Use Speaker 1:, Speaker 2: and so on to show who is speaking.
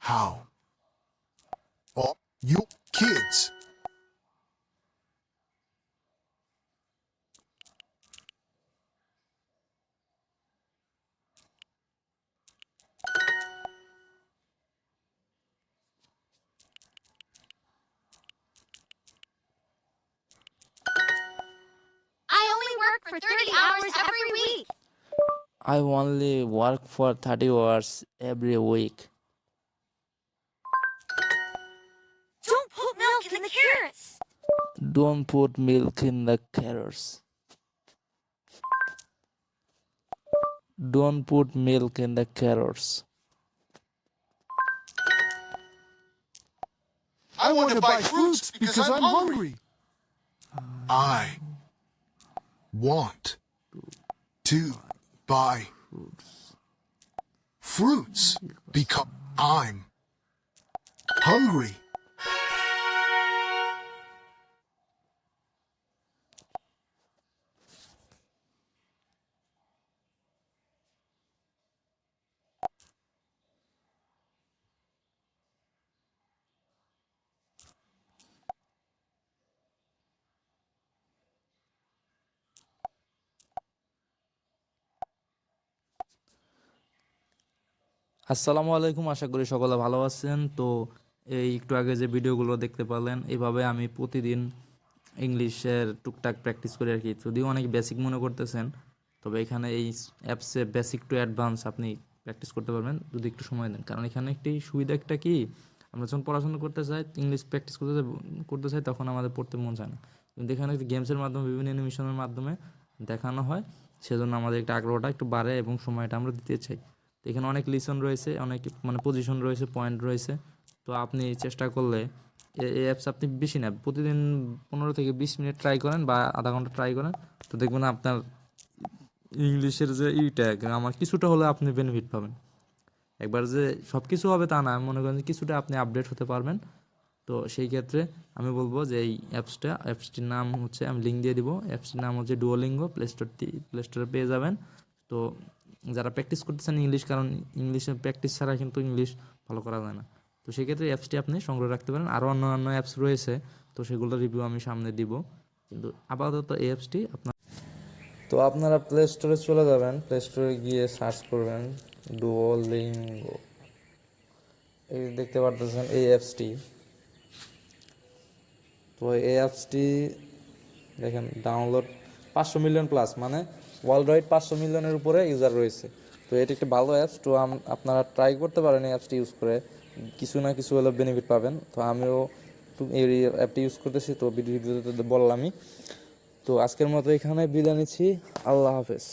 Speaker 1: How are you kids?
Speaker 2: I only work for 30 hours every week.
Speaker 3: I only work for 30 hours every week.
Speaker 2: Don't put milk in the carrots.
Speaker 3: Don't put milk in the carrots. Don't put milk in the carrots.
Speaker 1: I want to buy fruits because I'm hungry. I want to buy fruits because I'm hungry.
Speaker 3: আসসালামু আলাইকুম, আশা করি সকলে ভালো আছেন। তো এই একটু আগে যে ভিডিওগুলো দেখতে পারলেন, এইভাবে আমি প্রতিদিন ইংলিশের টুকটাক প্র্যাকটিস করি আর কি। যদিও অনেক বেসিক মনে করতেছেন, তবে এখানে এই অ্যাপসে বেসিক টু অ্যাডভান্স আপনি প্র্যাকটিস করতে পারবেন যদি একটু সময় দেন। কারণ এখানে একটি সুবিধা একটা কি, আমরা যখন পড়াশোনা করতে চাই, ইংলিশ প্র্যাকটিস করতে চাই, তখন আমাদের পড়তে মন চায় না। কিন্তু এখানে গেমসের মাধ্যমে, বিভিন্ন অ্যানিমেশনের মাধ্যমে দেখানো হয়, সেজন্য আমাদের একটা আগ্রহটা একটু বাড়ে এবং সময়টা আমরা দিতে চাই। তো এখানে অনেক লিসন রয়েছে, অনেক মানে পজিশন রয়েছে, পয়েন্ট রয়েছে। তো আপনি চেষ্টা করলে এই অ্যাপস আপনি বেশি না, প্রতিদিন 15 থেকে 20 মিনিট ট্রাই করেন বা আধা ঘন্টা ট্রাই করেন, তো দেখবেন আপনার ইংলিশের যে ইটা আমার কিছুটা হলে আপনি বেনিফিট পাবেন। একবার যে সব কিছু হবে তা না, আমি মনে করেন যে কিছুটা আপনি আপডেট হতে পারবেন। তো সেই ক্ষেত্রে আমি বলবো যে এই অ্যাপসটির নাম হচ্ছে, আমি লিঙ্ক দিয়ে দিব, অ্যাপসটির নাম হচ্ছে ডুওলিঙ্গো। প্লে স্টোরে পেয়ে যাবেন। তো যারা প্র্যাকটিস করতেছেন ইংলিশ, কারণ ইংলিশে প্র্যাকটিস ছাড়া কিন্তু ইংলিশ ভালো করা যায় না, তো সেক্ষেত্রে অ্যাপসটি আপনি সংগ্রহ রাখতে পারেন। আরও অন্যান্য অ্যাপস রয়েছে, তো সেগুলোর রিভিউ আমি সামনে দিব, কিন্তু আপাতত এই অ্যাপসটি আপনার। তো আপনারা প্লে স্টোরে চলে যাবেন, প্লে স্টোরে গিয়ে সার্চ করবেন ডুওলিঙ্গো। এই দেখতে পারতেছেন এই অ্যাপসটি। তো এই অ্যাপসটি দেখেন, ডাউনলোড 500 মিলিয়ন প্লাস, মানে ওয়ার্ল্ড ওয়াইড 500 মিলিয়নের উপরে ইউজার রয়েছে। তো এটি একটি ভালো অ্যাপস। তো আপনারা ট্রাই করতে পারেন এই অ্যাপসটি ইউজ করে, কিছু না কিছু হলে বেনিফিট পাবেন। তো আমিও এই অ্যাপটি ইউজ করতেছি, তো ভিডিওতে বললামই। তো আজকের মতো এখানে বিদায় নিচ্ছি, আল্লাহ হাফেজ।